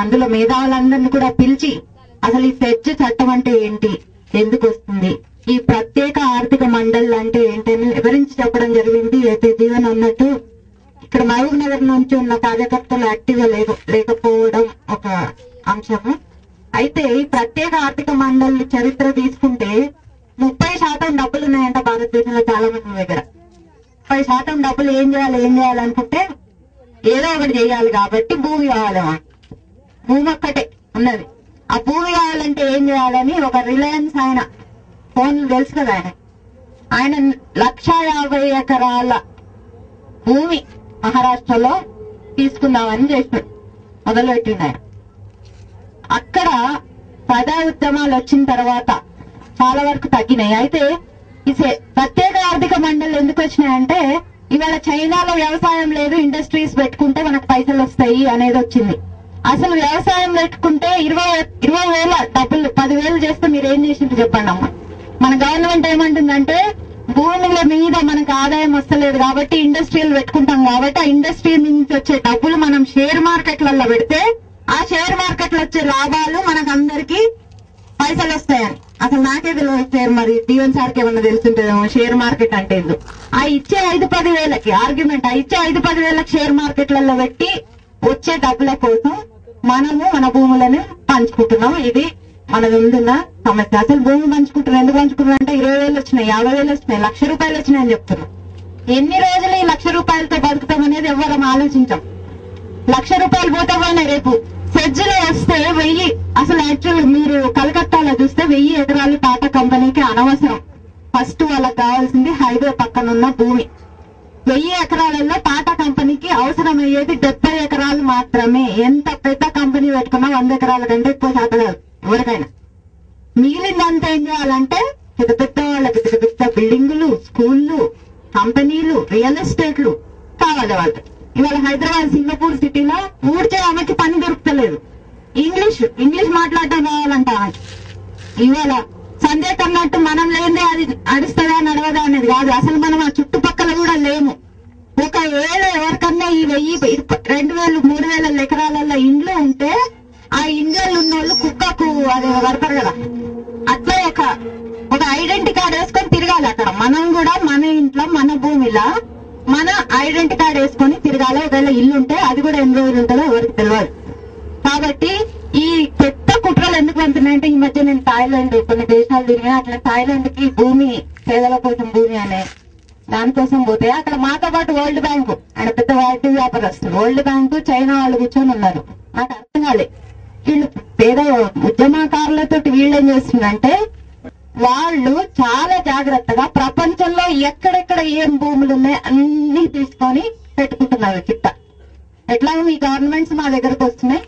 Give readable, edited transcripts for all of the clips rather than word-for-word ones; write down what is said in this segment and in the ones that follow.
అందులో మేధావులందరినీ కూడా పిలిచి అసలు ఈ సెజ్ చట్టం అంటే ఏంటి, ఎందుకు వస్తుంది, ఈ ప్రత్యేక ఆర్థిక మండలి అంటే ఏంటని వివరించి చెప్పడం జరిగింది. అయితే జీవన్ అన్నట్టు ఇక్కడ మహబూబ్ నగర్ నుంచి ఉన్న కార్యకర్తలు యాక్టివ్ గా లేకపోవడం ఒక అంశము. అయితే ఈ ప్రత్యేక ఆర్థిక మండలి చరిత్ర తీసుకుంటే 30% డబ్బులు ఉన్నాయంట భారతదేశంలో చాలా మంది దగ్గర. 30% డబ్బులు ఏం చేయాలనుకుంటే ఏదో ఒకటి చేయాలి కాబట్టి భూమి కావాలి. భూమి ఒక్కటే ఉన్నది. ఆ భూమి కావాలంటే ఏం చేయాలని ఒక రిలయన్స్ ఆయన ఫోన్లు తెలుసు కదా, ఆయన 150 ఎకరాల భూమి మహారాష్ట్రలో తీసుకుందామని చేసినాడు, మొదలుపెట్టిండు ఆయన. అక్కడ ప్రజా ఉద్యమాలు వచ్చిన తర్వాత చాలా వరకు తగ్గినాయి. అయితే ఈ ప్రత్యేక ఆర్థిక మండలి ఎందుకు వచ్చినాయంటే ఇవాళ చైనాలో వ్యవసాయం లేదు, ఇండస్ట్రీస్ పెట్టుకుంటే మనకు పైసలు వస్తాయి అనేది వచ్చింది. అసలు వ్యవసాయం పెట్టుకుంటే 20,000 డబ్బులు 10,000 చేస్తే మీరు ఏం చేసిండ్రు చెప్పండి అమ్మ. మన గవర్నమెంట్ ఏమంటుందంటే భూముల మీద మనకు ఆదాయం వస్తలేదు కాబట్టి ఇండస్ట్రీలు పెట్టుకుంటాం కాబట్టి ఆ ఇండస్ట్రీ నుంచి వచ్చే డబ్బులు మనం షేర్ మార్కెట్లలో పెడితే ఆ షేర్ మార్కెట్లో వచ్చే లాభాలు మనకు అందరికి పైసలు వస్తాయని. అసలు నాకే తెలియదు, మరి జీవన్ సార్కి ఏమన్నా తెలుసుంటుందేమో షేర్ మార్కెట్ అంటే ఏందో. ఆ ఇచ్చే 5-10 వేలకి ఆర్గ్యుమెంట్, ఆ ఇచ్చే 5-10 వేలకు షేర్ మార్కెట్లలో పెట్టి వచ్చే డబ్బుల కోసం మనము మన భూములను పంచుకుంటున్నాం. ఇది మన ముందున్న సమస్య. అసలు భూమి పంచుకుంటున్నాం, ఎందుకు పంచుకుంటున్నాం అంటే 20,000 వచ్చినాయి, 50,000 వచ్చినాయి, ₹1,00,000 వచ్చినాయని చెప్తున్నాం. ఎన్ని రోజులు ఈ ₹1,00,000తో బతుకుతాం అనేది ఎవరం ఆలోచించాం. ₹1,00,000 పోతే పోయినాయి. రేపు సెజ్లో వస్తే 1000, అసలు యాక్చువల్ మీరు కలకత్తాలో చూస్తే 1000 ఎకరాలు టాటా కంపెనీకి అనవసరం. ఫస్ట్ వాళ్ళకి కావాల్సింది హైవే పక్కనున్న భూమి. 1000 ఎకరాలలో టాటా కంపెనీకి అవసరమయ్యేది 70 ఎకరాలు మాత్రమే. ఎంత పెద్ద కంపెనీ పెట్టుకున్నా 100 ఎకరాల కంటే ఎక్కువ శాతం కాదు ఎవరికైనా. మిగిలిందంతా ఏం చేయాలంటే పెద్ద పెద్ద వాళ్ళకి పెద్ద పెద్ద బిల్డింగులు, స్కూళ్లు, కంపెనీలు, రియల్ ఎస్టేట్లు కావాలి వాళ్ళకి. ఇవాళ హైదరాబాద్, సింగపూర్ సిటీలో ఊడ్చే ఆమెకి పని దొరుకుతలేదు. ఇంగ్లీష్ మాట్లాడటం కావాలంట ఆమెకి. ఇవాళ సంజయ్ కన్నట్టు మనం లేదే అది అడుస్తుందా నడవదా అనేది కాదు. అసలు మనం ఆ చుట్టుపక్కల కూడా లేము. ఒకవేళ ఎవరికన్నా ఈ 1000, 2,000, 3,000 ఎకరాలలో ఇండ్లు ఉంటే ఆ ఇండ్లలో ఉన్న వాళ్ళు కుక్కకు అది కడతారు కదా, అట్లా ఒక ఐడెంటిటీ కార్డు వేసుకొని తిరగాలి అక్కడ. మనం కూడా మన ఇంట్లో మన భూమిలో మన ఐడెంటిటీ కార్డు వేసుకొని తిరగాలి. ఒకవేళ ఇల్లు ఉంటే అది కూడా ఎన్ని రోజులు ఉంటుందో ఎవరికి తెలియదు. కాబట్టి ఈ పెద్ద కుట్రలు ఎందుకు వెళ్తున్నాయంటే ఈ మధ్య నేను థాయిలాండ్ కొన్ని దేశాలు తిరిగినా, అట్లా థాయిలాండ్ కి భూమి పేదల కోసం భూమి అనే దానికోసం పోతే అక్కడ మాతో పాటు వరల్డ్ బ్యాంకు, ఆయన పెద్ద వాటి వ్యాపారస్తులు, వరల్డ్ బ్యాంకు, చైనా వాళ్ళు కూర్చొని ఉన్నారు. నాకు అర్థం కాలే, వీళ్ళు పేద ఉద్యమకారులతో వీళ్ళేం చేస్తుందంటే వాళ్ళు చాలా జాగ్రత్తగా ప్రపంచంలో ఎక్కడెక్కడ ఏం భూములు ఉన్నాయి అన్ని తీసుకొని పెట్టుకుంటున్నారు చిట్ట. ఎట్లా మీ గవర్నమెంట్స్ మా దగ్గరకు వస్తున్నాయి,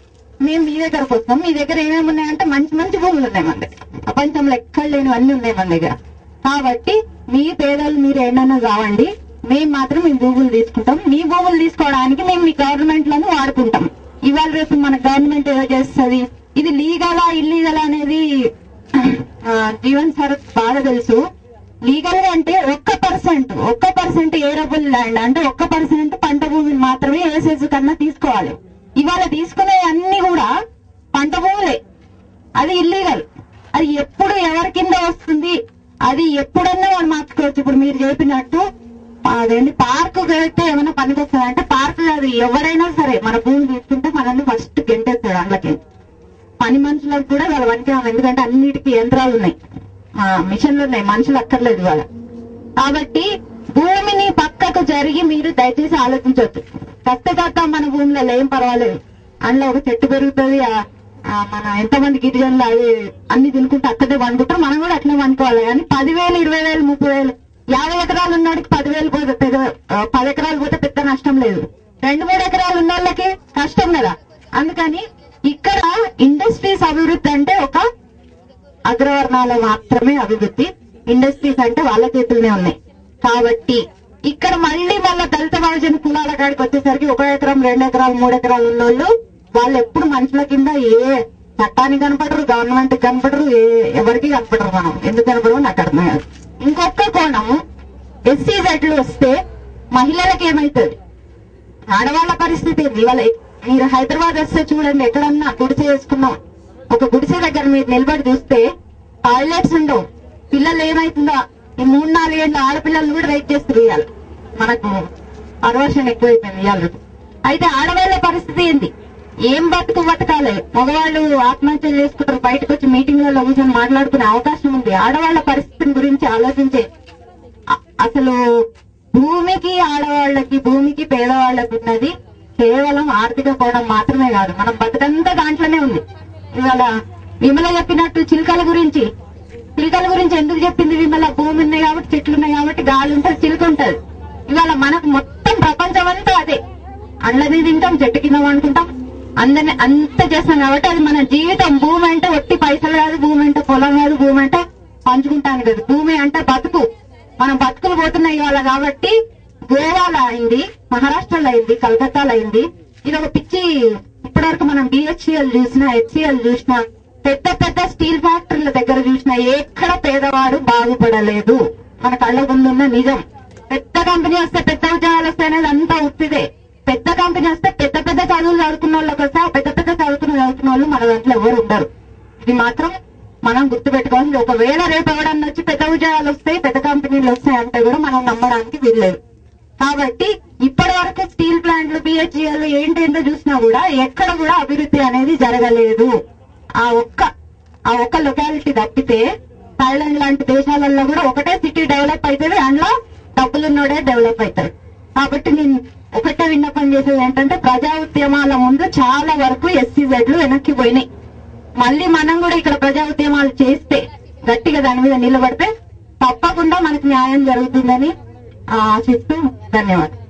మేము మీ దగ్గరకు వస్తాం, మీ దగ్గర ఏమేమి ఉన్నాయంటే మంచి మంచి భూములు ఉన్నాయి మన దగ్గర, ప్రపంచంలో ఎక్కడ లేనివన్నీ ఉన్నాయి మన దగ్గర. కాబట్టి మీ పేదలు మీరు ఏమైనా కావండి, మేము మాత్రం మీ భూములు తీసుకుంటాం. మీ భూములు తీసుకోవడానికి మేము మీ గవర్నమెంట్లను వాడుకుంటాం. ఇవాళ రేపు మన గవర్నమెంట్ ఏదో చేస్తుంది, ఇది లీగలా ఇల్లీగలా అనేది జీవన్ సార్ బాగా తెలుసు. లీగల్ గా అంటే 1% ఏరబుల్ ల్యాండ్ అంటే 1% పంట భూమిని మాత్రమే ఏసేజ్ కన్నా తీసుకోవాలి. ఇవాళ తీసుకునే అన్ని కూడా పంట భూములే, అది ఇల్లీగల్. అది ఎప్పుడు ఎవరి కింద వస్తుంది, అది ఎప్పుడన్నా మనం మార్చుకోవచ్చు. ఇప్పుడు మీరు చెప్పినట్టు అదేంటి పార్కు అయితే ఏమైనా పనికి వస్తుంది అంటే పార్కు అది ఎవరైనా సరే మన భూమి తీసుకుంటే మనల్ని ఫస్ట్ గెంటేస్తాడు. అందులోకి పని మనుషులకు కూడా వాళ్ళ పనికి, ఎందుకంటే అన్నిటికీ యంత్రాలు ఉన్నాయి, మిషన్లు ఉన్నాయి, మనుషులు అక్కర్లేదు వాళ్ళ. కాబట్టి భూమిని పక్కకు జరిగి మీరు దయచేసి ఆలోచించవద్దు. కష్టపడతాం మన భూమిలో ఏం పర్వాలేదు, అందులో ఒక చెట్టు పెరుగుతుంది, మన ఎంతమంది గిరిజనులు అవి అన్ని తినుకుంటే అక్కడే వండుకుంటాం, మనం కూడా అట్లనే వండుకోవాలి. కానీ 10,000, 20,000, 30,000, 50 ఎకరాలు ఉన్నవాడికి 10,000 పోతే 10 ఎకరాలు పోతే పెద్ద నష్టం లేదు. 2-3 ఎకరాలు ఉన్న వాళ్ళకి కష్టం కదా. అందుకని ఇక్కడ ఇండస్ట్రీస్ అభివృద్ధి అంటే ఒక అగ్రవర్ణాల మాత్రమే అభివృద్ధి. ఇండస్ట్రీస్ అంటే వాళ్ళ చేతుల్లోనే ఉన్నాయి. కాబట్టి ఇక్కడ మళ్ళీ దళిత బహుజన కులాల కాడికి వచ్చేసరికి 1 ఎకరం, 2 ఎకరాలు, 3 ఎకరాలు ఉన్నోళ్ళు వాళ్ళు ఎప్పుడు మనుషుల కింద ఏ చట్టానికి కనపడరు, గవర్నమెంట్ కనపడరు, ఎవరికి కనపడరు. మనం ఎందుకు కనపడరు నాకు అర్థం కాదు. ఇంకొక కోణము, ఎస్సీ సెట్లు వస్తే మహిళలకు ఏమైతుంది, ఆడవాళ్ల పరిస్థితి ఏంది? వాళ్ళ మీరు హైదరాబాద్ వస్తే చూడండి, ఎక్కడన్నా గుడిసె వేసుకున్నాం, ఒక గుడిసె దగ్గర మీరు నిలబడి చూస్తే టాయిలెట్స్ ఉండవు. పిల్లలు ఏమైతుందో ఈ 3-4 ఏళ్ళ ఆడపిల్లలు కూడా రేప్ చేస్తారు. ఇవ్వాలి మనకు అరోషన్ ఎక్కువైపోయింది ఇవాళ. అయితే ఆడవాళ్ళ పరిస్థితి ఏంది? ఏం బతకాలి? మగవాళ్ళు ఆత్మహత్యలు చేసుకుంటారు, బయటకు వచ్చి మీటింగ్లలో కూర్చొని మాట్లాడుకునే అవకాశం ఉంది. ఆడవాళ్ల పరిస్థితిని గురించి ఆలోచించే అసలు భూమికి ఆడవాళ్లకి, భూమికి పేదవాళ్లకు ఉన్నది కేవలం ఆర్థిక కోణం మాత్రమే కాదు, మనం బతుకంతా దాంట్లోనే ఉంది. ఇవాళ విమల చెప్పినట్టు చిలుకల గురించి ఎందుకు చెప్పింది విమల? భూమి ఉన్నాయి కాబట్టి, చెట్లు ఉన్నాయి కాబట్టి, గాలి ఉంటుంది, చిలుక ఉంటది. ఇవాళ మనకు మొత్తం ప్రపంచం అంతా అదే. అండ్లది తింటాం, చెట్టు కింద వండుకుంటాం, అందరినీ అంత చేస్తాం కాబట్టి అది మన జీవితం. భూమి అంటే ఒట్టి పైసలు కాదు, భూమి అంటే పొలం కాదు, భూమి అంటే పంచుకుంటాను కదా. భూమి అంటే బతుకు. మనం బతుకులు పోతున్నాయి ఇవాళ. కాబట్టి గోవాలో అయింది, మహారాష్ట్రలో అయింది, కలకత్తాలో అయింది. ఇది ఒక పిచ్చి. ఇప్పటివరకు మనం BHCL చూసినా, HCL చూసినా, పెద్ద పెద్ద స్టీల్ ఫ్యాక్టరీల దగ్గర చూసినా ఎక్కడ పేదవాడు బాగుపడలేదు. మన కళ్ళ ముందున్న నిజం. పెద్ద కంపెనీ వస్తే పెద్ద ఉద్యోగాలు వస్తాయనేది అంతా ఉత్తిదే. పెద్ద కంపెనీ వస్తే పెద్ద పెద్ద చదువులు చదువుకున్న వాళ్ళకి వస్తే పెద్ద పెద్ద చదువుకున్న వాళ్ళు మన దాంట్లో ఎవరు ఉండరు. ఇది మాత్రం మనం గుర్తుపెట్టుకోవాల్సింది. ఒకవేళ రేపు ఎవడన్నా వచ్చి పెద్ద ఉద్యోగాలు వస్తాయి, పెద్ద కంపెనీలు వస్తాయంటే కూడా మనం నమ్మడానికి వీల్లేదు. కాబట్టి ఇప్పటి వరకు స్టీల్ ప్లాంట్లు, BHCL ఏంటేంటో చూసినా కూడా ఎక్కడ కూడా అభివృద్ధి అనేది జరగలేదు. ఆ ఒక్క లొకాలిటీ తప్పితే థాయిలాండ్ లాంటి దేశాలలో కూడా ఒకటే సిటీ డెవలప్ అవుతుంది, అందులో డబ్బులున్నోడే డెవలప్ అవుతాడు. కాబట్టి నేను ఒకటే విన్నపం చేసేది ఏంటంటే, ప్రజా ఉద్యమాల ముందు చాలా వరకు SCZలు వెనక్కి పోయినాయి. మళ్ళీ మనం కూడా ఇక్కడ ప్రజా ఉద్యమాలు చేస్తే, గట్టిగా దాని మీద నిలబడితే తప్పకుండా మనకు న్యాయం జరుగుతుందని ఆశిస్తూ ధన్యవాదాలు.